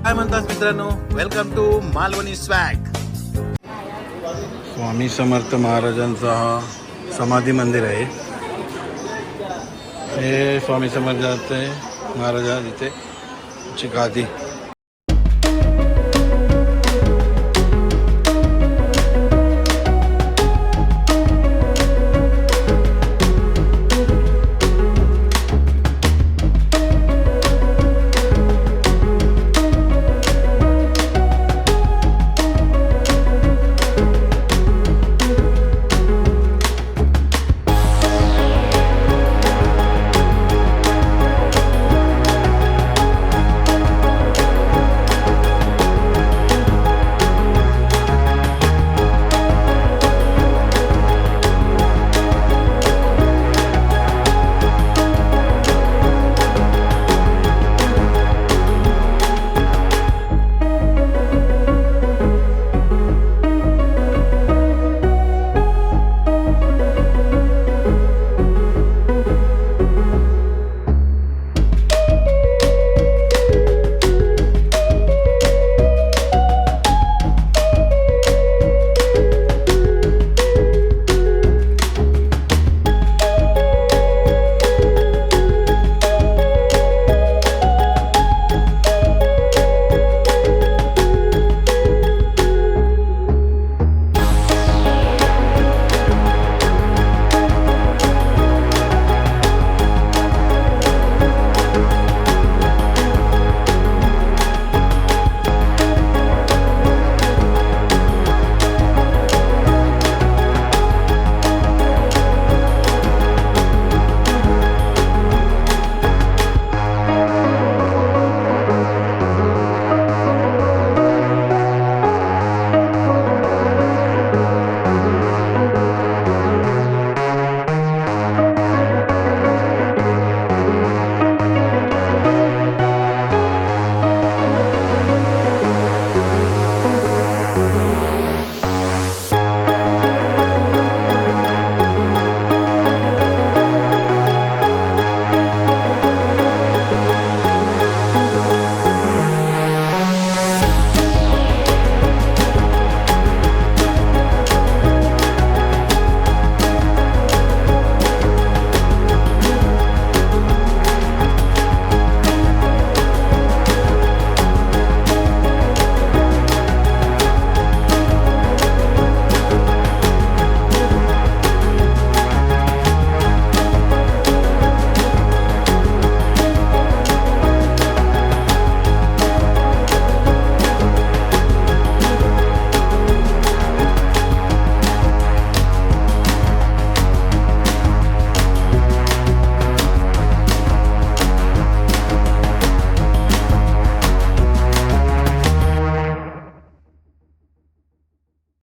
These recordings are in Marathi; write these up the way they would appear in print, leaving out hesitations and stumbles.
काय म्हणतात मित्रांनो, welcome to Malvani swag. Swami Samarth महाराजांचा हा समाधी मंदिर आहे. हे स्वामी समर्थांचे महाराज इथे ची गादी.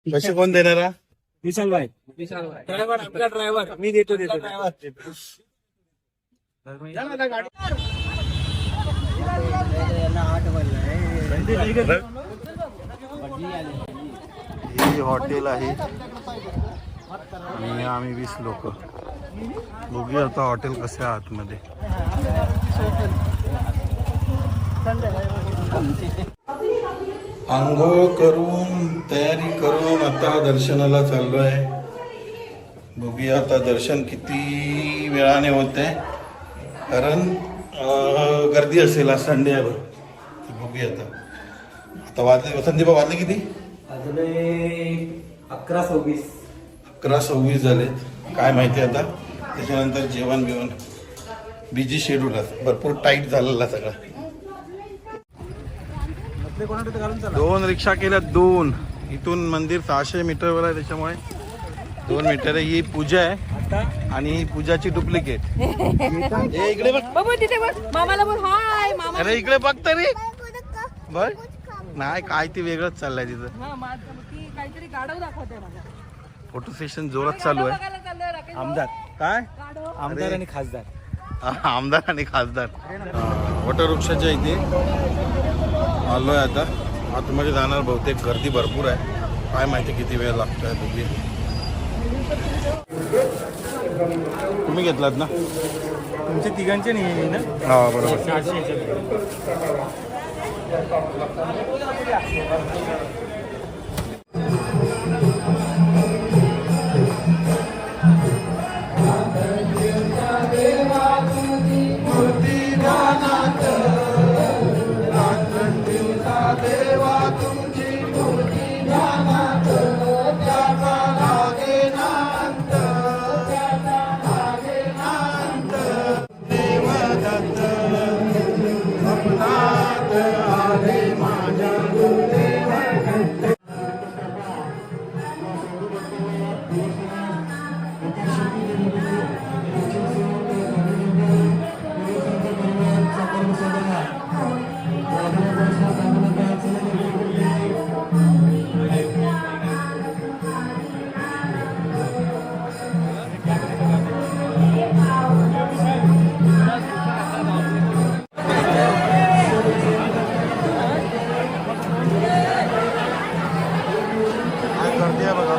पैसे कोण देणार? विशाल भाई ड्रायव्हर, आपला ड्रायव्हर मी देतो. ही हॉटेल आहे आणि आम्ही 20 लोक. बघूया आता हॉटेल कसे आहे आतमध्ये. आंघोळ करून तयारी करून आता दर्शनाला चाललो आहे. बघूया आता दर्शन किती वेळाने होत आहे, कारण गर्दी असेल आज संडे आहे. बघूया आता वाजले संदीप, वाजले किती? वाजले 11:26. 11:26 झालेत. काय माहिती आता त्याच्यानंतर जेवण बिवण. बिझी शेड्यूल आहे, भरपूर टाईट झालेला सगळा. 2 रिक्षा केल्या, 2. इथून मंदिर 600 मीटरवर आहे, त्याच्यामुळे 2 मीटर. ही पूजा आहे आणि ही पूजाची डुप्लिकेट. इकडे बघ तिथे बघ, मामाला बोल हाय मामा. अरे इकडे बघ तरी बघ. नाही काय ते वेगळंच चाललंय तिथं. काहीतरी गाढव दाखवते मला. फोटो सेशन जोरात चालू आहे. आमदार काय? आमदार आणि खासदार. आमदार आणि खासदार. वटवृक्षाच्या इथे आलोय आता. आतमध्ये जाणार, बहुतेक गर्दी भरपूर आहे. काय माहिती किती वेळ लागतोय बघूया. तुम्ही घेतलात ना? तुमच्या तिघांचे नाही ना? हा बरोबर. गर्दी आहे बघा.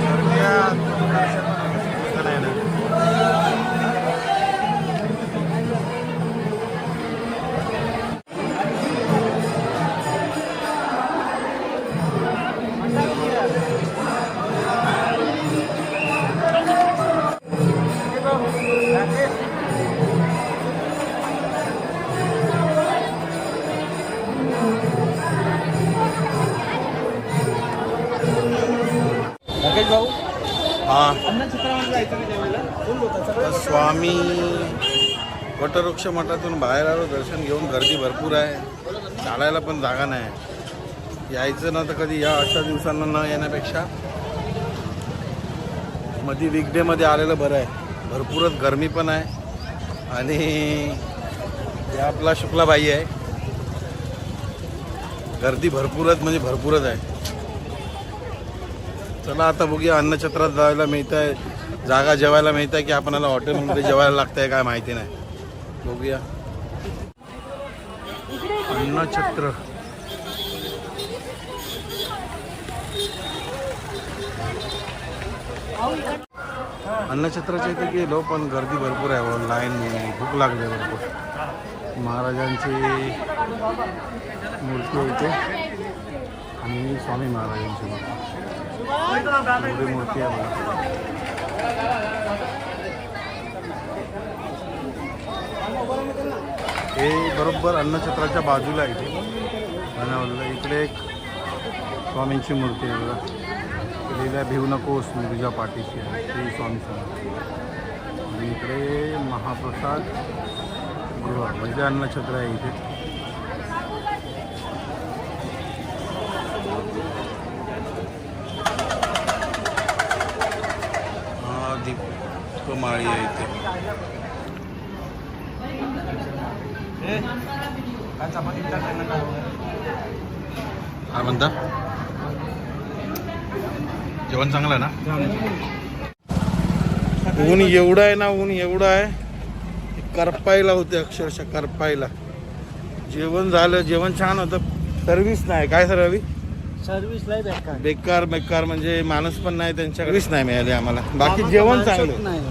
गर्दी आहे. नाही ना. राकेश भाऊ हा अन्नछत्रामध्ये जायचं का जेवायला? कोण बोलतात? सगळं तर स्वामी वटवृक्ष मठातून बाहेर आलो, दर्शन घेऊन गर्दी भरपूर आहे, चालायला पण जागा नाही. यायचं ना तर कधी या अशा दिवसांना न येण्यापेक्षा मध्ये वीकडेमध्ये आलेलं बरं आहे. भरपूरच गरमी पण आहे आणि हे आपला शुक्लाबाई आहे. गर्दी भरपूरच म्हणजे भरपूरच आहे. चला आता बघूया अन्नछत्रात जायला मिळत आहे, जागा जेवायला मिळत आहे की आपल्याला हॉटेलमध्ये जेवायला लागतं आहे काय माहिती नाही. बघूया अन्नछत्र. अन्नछत्राच्या इथे गेलो पण गर्दी भरपूर आहे, लाईन भूक लागली भरपूर. महाराजांची मूर्ती आहे इथे आणि स्वामी महाराजांची मूर्ती आहे बघा. हे बरोबर अन्नछत्राच्या बाजूला इथे बनवलं. इकडे एक स्वामींची मूर्ती आहे बघा, लिहिल्या भिवू नकोस मी तुझ्या पाठीशी आहे, ती स्वामी समर्थ. आणि इकडे महाप्रसाद गृह म्हणजे अन्नछत्र आहे इथे. दीपमाळी आहे इथे. काय म्हणता, जेवण चांगलं आहे ना? ऊन एवढं आहे ना, ऊन एवढं आहे, करपायला होते अक्षरशः करपायला. जेवण झालं, जेवण छान होतं, सर्व्हिस नाही. काय सर्वी सर्व्हिस नाही बेकार. बेकार बेकार म्हणजे माणूस पण नाही, त्यांच्याकडे सर्व्हिस नाही मिळाली आम्हाला. बाकी जेवण चांगलं, नाही,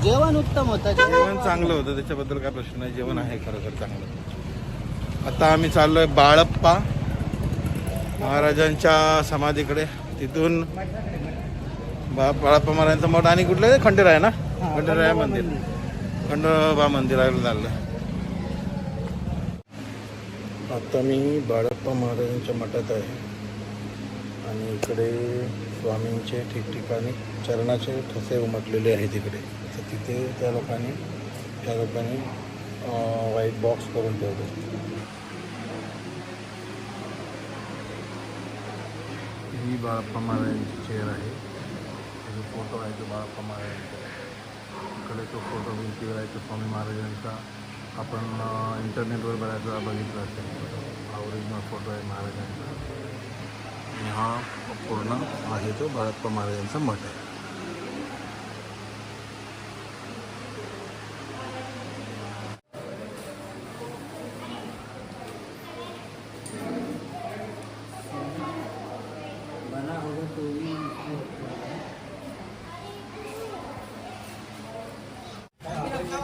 जेवण उत्तम होतं. जेवण चांगलं होतं, त्याच्याबद्दल काय प्रश्न नाही. जेवण आहे खरोखर चांगलं. आता आम्ही चाललोय बाळप्पा महाराजांच्या समाधीकडे. तिथून बाळप्पा महाराजांचा मठ आणि कुठलं खंडेराय ना, खंडेराय मंदिर, खंडोबा मंदिराला चाललं. आता मी बाळप्पा महाराजांच्या मठात आहे आणि इकडे स्वामींचे ठिकठिकाणी चरणाचे ठसे उमटलेले आहेत इकडे. तर तिथे त्या लोकांनी व्हाईट बॉक्स करून ठेवले. ही बाळप्पा महाराजांची चेअर आहे, जो फोटो आहे तो बाळप्पा महाराजांचा. इकडे तो फोटो भिंतीवर आहे तो स्वामी महाराजांचा. आपण इंटरनेटवर बऱ्याच वेळा बघितला असेल. हा ओरिजिनल फोटो आहे महाराजांचा आणि हा पूर्ण आहे तो बाळप्पा महाराजांचा मठ आहे.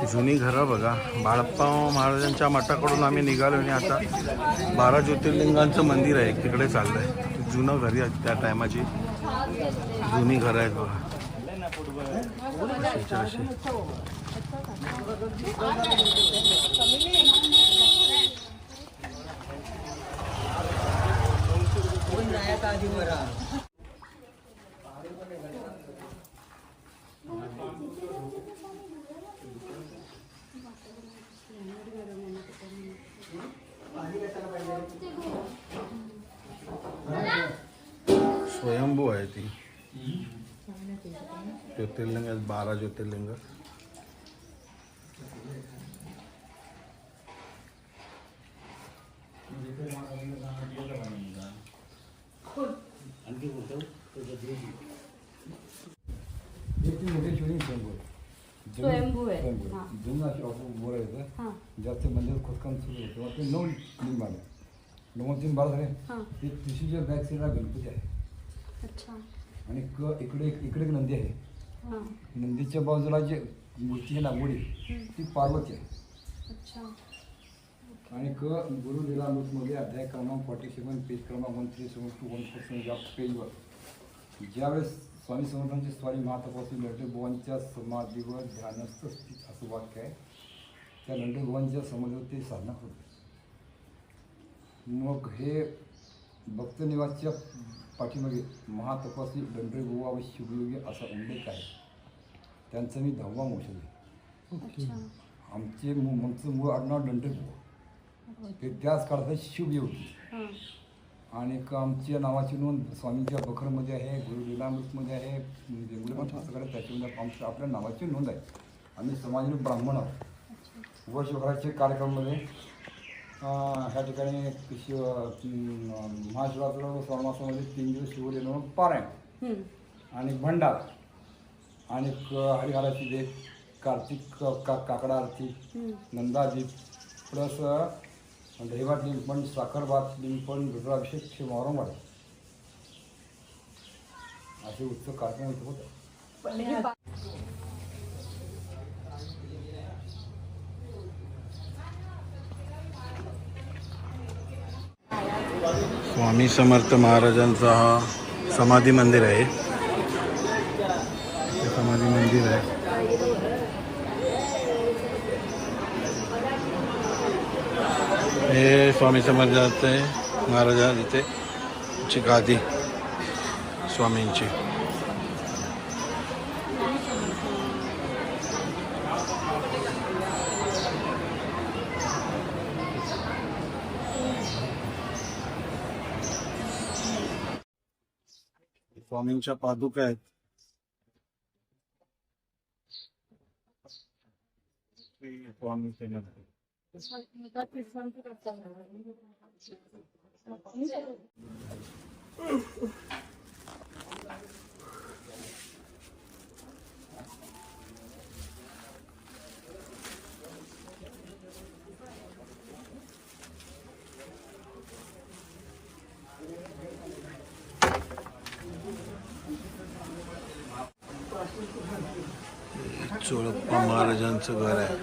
जुनी घरं बघा. बाळप्पा महाराजांच्या मठाकडून आम्ही निघालो आणि आता 12 ज्योतिर्लिंगांचं मंदिर आहे तिकडे चाललं आहे. जुनं घरी आहेत त्या टायमाची जुनी घरं आहेत बघा. अशीच्या अशी. स्वयंभू आहे ती. ज्योतिर्लिंग आहेत 12 ज्योतिर्लिंग. स्वयंभू आहे. हा. हा. जास्त मंदिर खोदकाम सुरू होतं तेव्हा ते 9 लिंग आले. 9 बारा झाले. हा. ते तिसरीच्या बॅक साईडला गणपती आहे अच्छा. आणि इकडे एक नंदी आहे. हा. नंदीच्या बाजूला जे मूर्ती आहे ना मोडी ती पार्वती आहे. अच्छा. आणि गुरु लीलामृतमध्ये अध्याय क्रमांक 47 पेज क्रमांक 137 to 147 या पेजवर ज्यावेळेस स्वामी समर्थांची स्वामी महातपासून लंडोबांच्या समाधीवर ध्यानस्थ स्थित असं वाक्य आहे. त्या लंडोबांच्या समाधीवर ते साधना होते. मग हे भक्तनिवासच्या पाठीमागे महातपस्वी दंडोबा व शिवयोगी असा उल्लेख आहे. त्यांचं मी 10वा वंशज आहे. अच्छा. आमचं मूळ आडनाव दंडोबा. ते त्याच काळात शिवयोगी. हा. आणि आमच्या नावाची नोंद स्वामींच्या बखरमध्ये आहे, गुरु लीलामृतमध्ये आहे, वेंगुर्ले पुस्तकात त्याच्यामध्ये आमच्या आपल्या नावाची नोंद आहे. आम्ही समाजाने ब्राह्मण आहोत. वर्षभराच्या कार्यक्रमामध्ये ह्या ठिकाणी महाशिवरात्र व श्रावणामध्ये 3 दिवस शिवलीला पारायण आणि भंडार आणि हरिहराची देख, कार्तिक काकडा आरती, नंदादीप प्लस दहीभात लिंपण, साखरभात लिंपण, रुद्राभिषेक हे वारंवार असे उत्सव कार्यक्रम इथे होतात. स्वामी समर्थ महाराजांचा हा समाधी मंदिर आहे. हे समाधी मंदिर आहे. हे स्वामी समर्थांचे महाराज इथे ची गादी स्वामींची. स्वामींच्या पादुका आहेत. स्वामी समर्थ. चोळप्पा महाराजांचं घर आहे.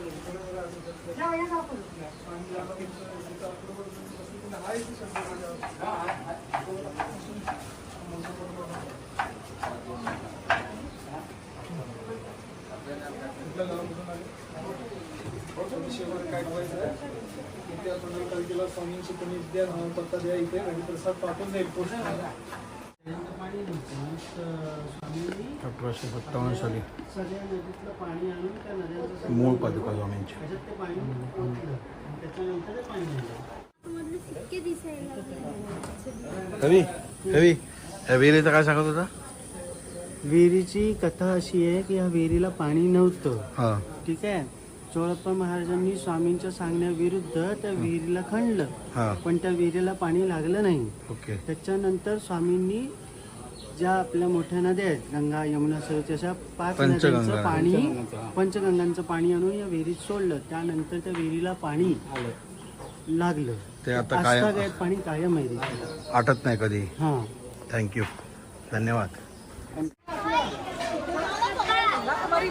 स्वामींची कोणी विद्या पत्ता द्या इथे आणि प्रसाद पाठवून जाईल. 1857 साली सगळ्या नदीतलं पाणी आणून त्या नद्यांचं मूळ पादुका स्वामींची. त्याच्यात ते पाणी ओतलं. त्याच्यानंतर ते पाणी कवी कवी ह्या विहिरीचं काय सांगत होता? विहिरीची कथा अशी आहे की या विहिरीला पाणी नव्हतं. हा. ठीक आहे. चोळप्पा महाराजांनी स्वामींच्या सांगण्याविरुद्ध त्या विहिरीला खणलं. हा. पण त्या विहिरीला पाणी लागलं नाही. ओके. त्याच्यानंतर स्वामींनी ज्या आपल्या मोठ्या नद्या आहेत गंगा, यमुना, सरस्वती अशा 5 नद्यांचं पाणी, पंचगंगांचं पाणी आणून या विहिरीत सोडलं. त्यानंतर त्या विहिरीला पाणी लागलं. ते आता काय आजतागायत पाणी कायम आहे. आटत नाही कधी. हां. थँक्यू. धन्यवाद. ये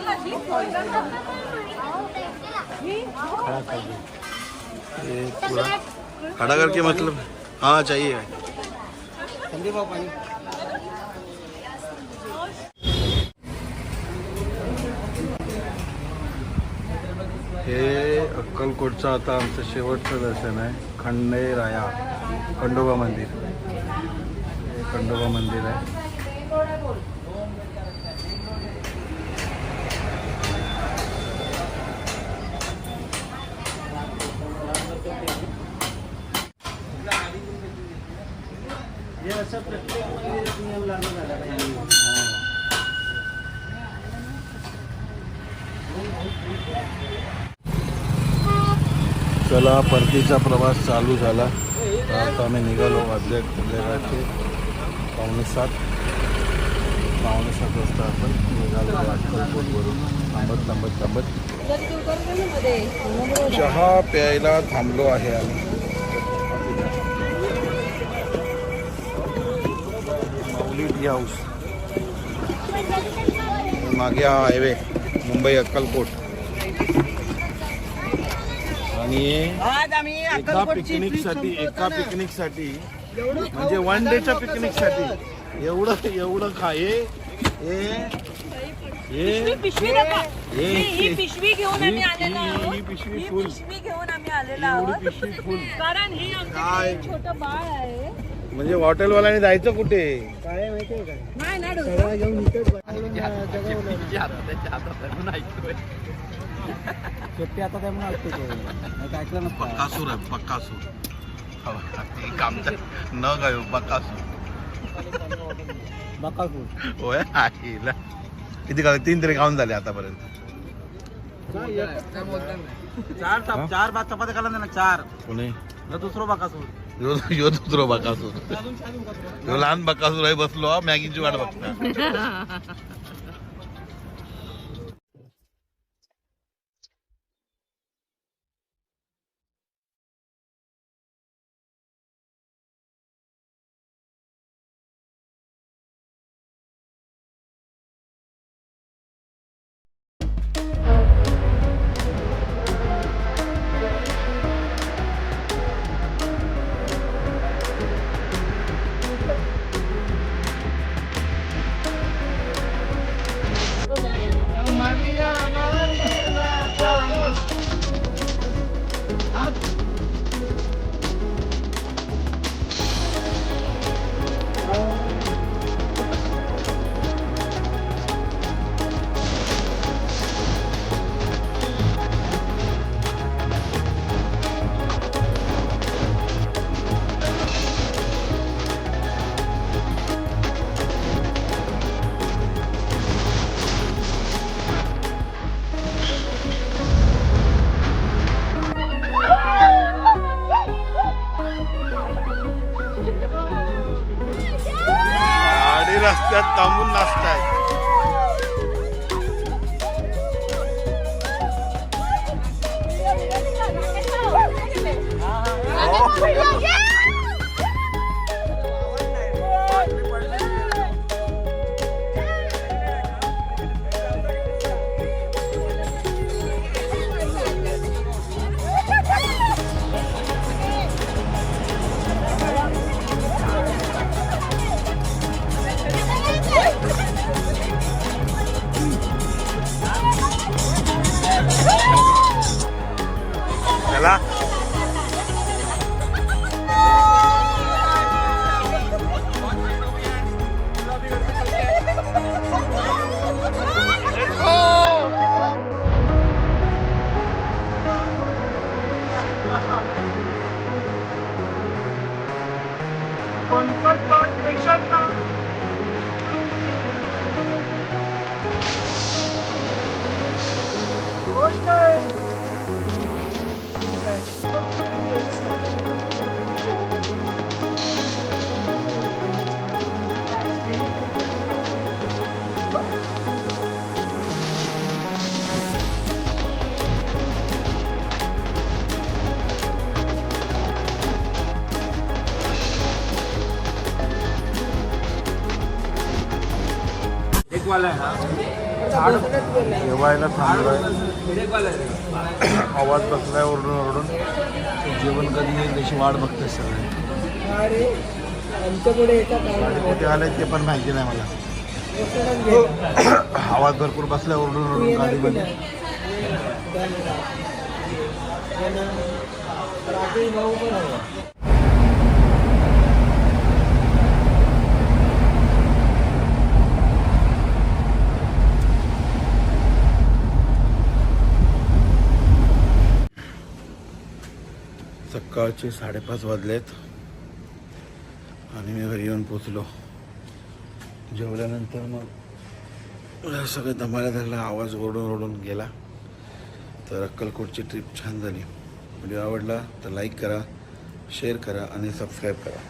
पूरा खड़ा करके मतलब हाँ चाहिए। हे अक्कलकोटचं आता आमचं शेवटचं दर्शन आहे खंडेराया खंडोबा मंदिर। हे खंडोबा मंदिर आहे। हे असं प्रत्येक मंदिरात नियम लागू झाला पाहिजे। चला परतीचा प्रवास चालू झाला। तर आता आम्ही निघालो वाजले संध्याकाळचे 6:45 वाजता आपण निघालो अक्कलकोटवरून थांबत चहा प्यायला थांबलो आहे आम्ही। माऊली टी हाऊस मागे हा हायवे मुंबई अक्कलकोट आणि एका पिकनिकसाठी म्हणजे वन डेच्या पिकनिकसाठी एवढं खाये ही पिशवी घेऊन आम्ही आलेलो आहोत। ही पिशवी ही फुल पिशवी घेऊन आम्ही आलेलो एवढी आहोत पिशवी फुल कारण हे आमचं छोटं बाळ आहे। म्हणजे हॉटेलवाल्याने जायचं कुठे? काय माहितीये का नाही ना सगळं घेऊन इथेच शेपटी आता काय म्हणून ऐकतो तो ऐकलं नसतं बकासूर आहे बकासूर काम न गायो बकासूर बकासूर होय आईला किती का 3 तरी खाऊन झाले आतापर्यंत। चार भात चपात्या खाल्ला ना 4 कोणी दुसरं बकासूर यो दुसरो बकासूर यो लहान बकासूर आहे बसलो मॅगीची वाट बघता। रस्त्यात थांबून नाचतायत। चला एक वाला है जेवायला थांबलोय. आवाज बसलाय ओरडून ओरडून. जेवण कधी येईल त्याची वाट बघते सगळे. कुठे आले ते पण माहिती नाही मला. आवाज भरपूर बसलाय ओरडून ओरडून गाडीमध्ये. सकाळचे 5:30 वाजलेत आणि मी घरी येऊन पोचलो. जेवल्यानंतर मग सगळं दमायला धरला. आवाज ओरडून ओरडून गेला. तर अक्कलकोटची ट्रिप छान झाली. व्हिडिओ आवडला तर लाईक करा, शेअर करा आणि सबस्क्राईब करा.